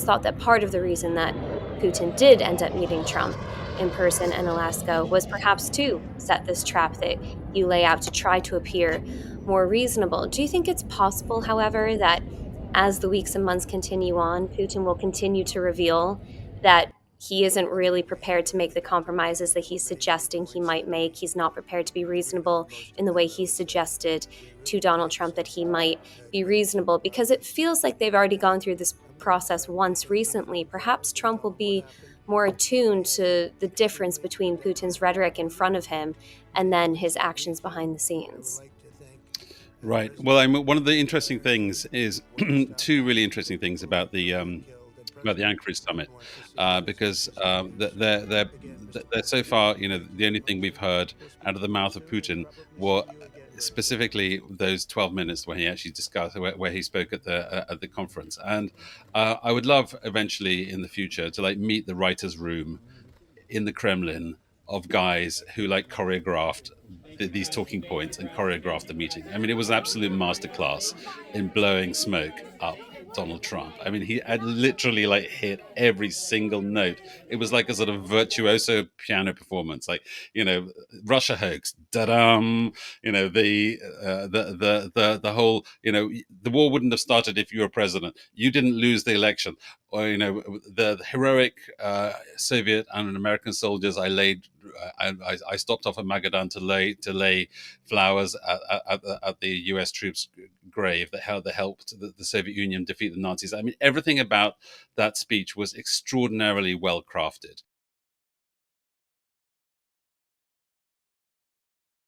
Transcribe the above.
thought that part of the reason that Putin did end up meeting Trump in person in Alaska was perhaps to set this trap that you lay out to try to appear more reasonable. Do you think it's possible, however, that as the weeks and months continue on, Putin will continue to reveal that he isn't really prepared to make the compromises that he's suggesting he might make? He's not prepared to be reasonable in the way he suggested to Donald Trump that he might be reasonable, because it feels like they've already gone through this process once recently. Perhaps Trump will be more attuned to the difference between Putin's rhetoric in front of him and then his actions behind the scenes. Right. Well, I mean, one of the interesting things is two really interesting things about the Anchorage summit, because they're so far, the only thing we've heard out of the mouth of Putin were specifically those 12 minutes where he actually discussed, where he spoke at the conference. And I would love eventually in the future to like meet the writers' room in the Kremlin of guys who like choreographed these talking points and choreographed the meeting. I mean, it was an absolute masterclass in blowing smoke up Donald Trump. I mean, he had literally like hit every single note. It was like a sort of virtuoso piano performance, like, Russia hoax, da-dum, the whole, the war wouldn't have started if you were president. You didn't lose the election. Or, the heroic Soviet and American soldiers I stopped off at Magadan to lay flowers at the U.S. troops' grave that helped the Soviet Union defeat the Nazis. I mean, everything about that speech was extraordinarily well crafted.